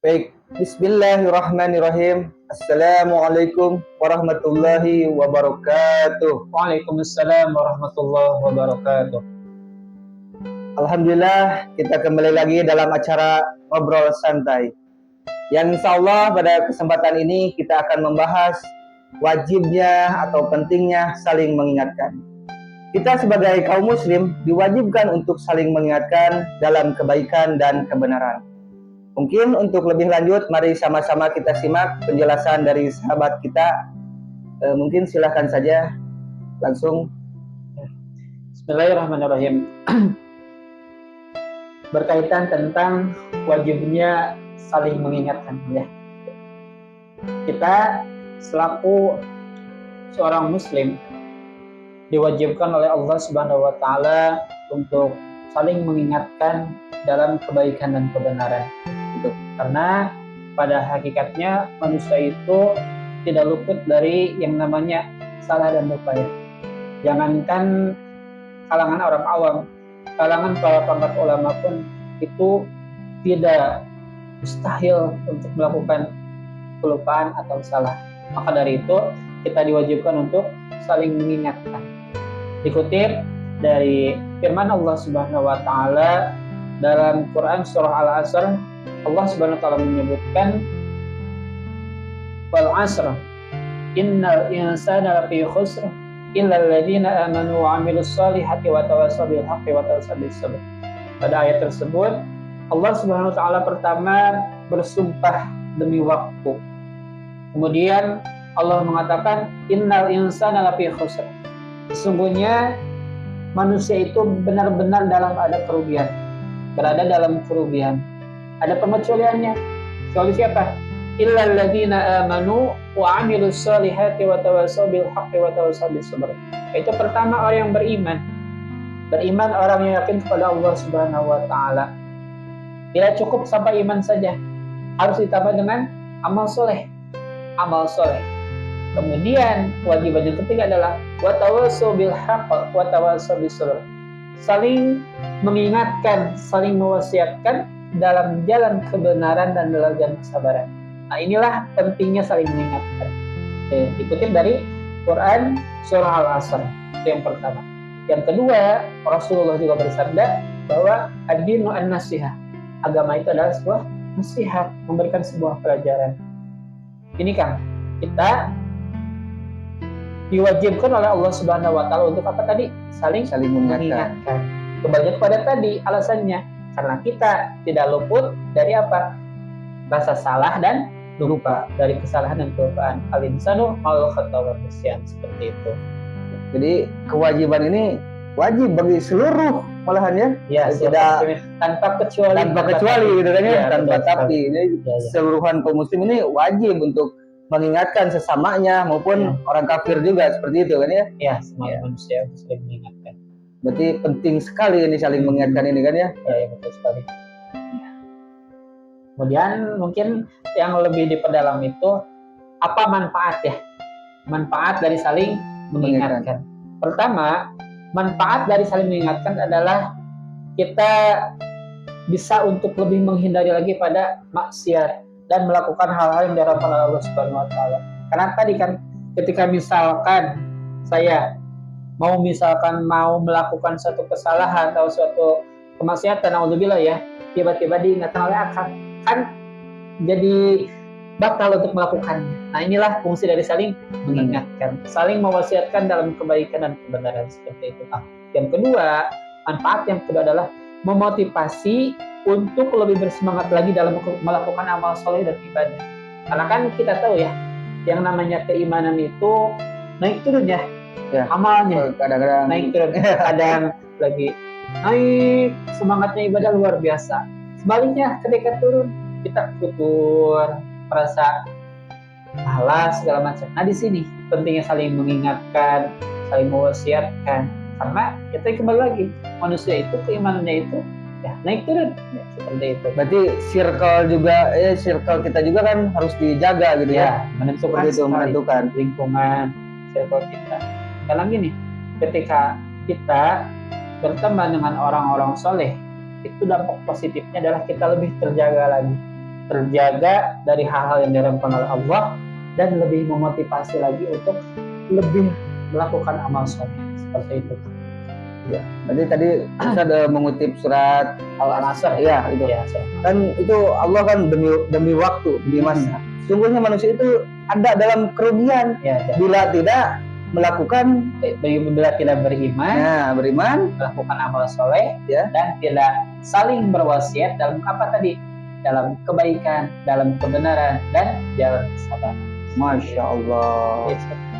Baik, Bismillahirrahmanirrahim. Assalamualaikum warahmatullahi wabarakatuh. Waalaikumsalam warahmatullahi wabarakatuh. Alhamdulillah, kita kembali lagi dalam acara Ngobrol Santai. Yang insya Allah pada kesempatan ini kita akan membahas wajibnya atau pentingnya saling mengingatkan. Kita sebagai kaum muslim diwajibkan untuk saling mengingatkan dalam kebaikan dan kebenaran. Mungkin untuk lebih lanjut, mari sama-sama kita simak penjelasan dari sahabat kita. Mungkin silahkan saja langsung. Bismillahirrahmanirrahim. Berkaitan tentang wajibnya saling mengingatkan, ya. Kita selaku seorang muslim diwajibkan oleh Allah Subhanahu wa taala untuk saling mengingatkan dalam kebaikan dan kebenaran. Karena pada hakikatnya manusia itu tidak luput dari yang namanya salah dan lupa, ya. Jangankan kalangan orang awam, kalangan para pangkat ulama pun itu tidak mustahil untuk melakukan kelupaan atau salah. Maka dari itu kita diwajibkan untuk saling mengingatkan. Dikutip dari firman Allah Subhanahu wa taala dalam Quran surah Al-Asr, Allah Subhanahu wa taala menyebutkan wal 'asr innal insana lafi khusr illa alladziina aamanu wa 'amilus shalihati wa tawassaw bil haqqi wa tawassaw bis sabr. Pada ayat tersebut Allah Subhanahu wa taala pertama bersumpah demi waktu. Kemudian Allah mengatakan innal insana lafi khusr. Sesungguhnya manusia itu benar-benar dalam kerugian, berada dalam kerugian. Ada pengecualiannya. Kecuali siapa? Illal ladzina amanu wa 'amilus shalihati wa tawassaw bil haqqi wa tawassaw bis sabr. Itu pertama orang yang beriman. Beriman orang yang yakin kepada Allah Subhanahu wa taala. Tidak cukup sampai iman saja. Harus ditambah dengan amal soleh. Amal soleh. Kemudian kewajiban yang ketiga adalah wa tawassaw bil haqq wa tawassaw bis sabr. Saling mengingatkan, saling mewasiatkan dalam jalan kebenaran dan dalam jalan kesabaran. Nah, inilah pentingnya saling mengingatkan. Dikutip dari Quran surah Al-Asr. Itu yang pertama. Yang kedua, Rasulullah juga bersabda bahwa ad-dinu an-nasihah. Agama itu adalah sebuah nasihat, memberikan sebuah pelajaran. Ini kan kita diwajibkan oleh Allah Subhanahu wa taala untuk apa tadi? Saling mengingatkan. Kembali kepada tadi alasannya, karena kita tidak luput dari apa? Rasa salah dan lupa, dari kesalahan dan kelupaan. Al-insanu ma'al khata' wa nisyan, seperti itu. Jadi kewajiban ini wajib bagi seluruh malahan, ya. Ya, tidak tanpa kecuali gitu kan, ya, tanpa tapi. Jadi ya. Seluruhan kaum muslim ini wajib untuk mengingatkan sesamanya maupun orang kafir juga, seperti itu kan, ya. Ya, semua manusia harus saling mengingatkan. Berarti penting sekali ini saling mengingatkan ini kan, ya. Ya, betul sekali. Kemudian mungkin yang lebih diperdalam itu apa manfaat, ya? Manfaat dari saling mengingatkan. Pertama, manfaat dari saling mengingatkan adalah kita bisa untuk lebih menghindari lagi pada maksiat dan melakukan hal-hal yang diharapkan oleh Allah Subhanahu wa taala. Karena tadi kan ketika misalkan saya mau melakukan suatu kesalahan atau suatu kemaksiatan, naudzubillah, ya, tiba-tiba diingatkan oleh akal, kan jadi batal untuk melakukannya. Nah, inilah fungsi dari saling mengingatkan, saling mewasiatkan dalam kebaikan dan kebenaran, seperti itu. Yang kedua, manfaat yang kedua adalah memotivasi untuk lebih bersemangat lagi dalam melakukan amal soleh dan ibadah. Karena kan kita tahu, ya, yang namanya keimanan itu naik turun, ya. Amalnya Kadang-kadang naik turun, kadang lagi naik semangatnya ibadah luar biasa. Sebaliknya ketika turun kita futur, merasa malas segala macam. Nah, di sini pentingnya saling mengingatkan, saling mewasiatkan. Karena kita kembali lagi, manusia itu keimanannya itu ya naik turun, ya, seperti itu. Berarti circle kita juga kan harus dijaga gitu, ya. Menentukan lingkungan circle kita. Karena gini, ketika kita berteman dengan orang-orang soleh, itu dampak positifnya adalah kita lebih terjaga lagi. terjaga dari hal-hal yang diharamkan oleh Allah, dan lebih memotivasi lagi untuk lebih melakukan amal soleh seperti itu. Ya, berarti tadi Ustaz mengutip surat Al-Asr, ya itu. ya, Kan itu Allah kan demi waktu, demi masa. Sungguhnya manusia itu ada dalam kerugian ya. bila tidak melakukan Bila tidak beriman, beriman, melakukan amal soleh, ya, dan tidak saling berwasiat dalam apa tadi? Dalam kebaikan, dalam kebenaran, dan jalan kesabaran. Masya Allah. Yes.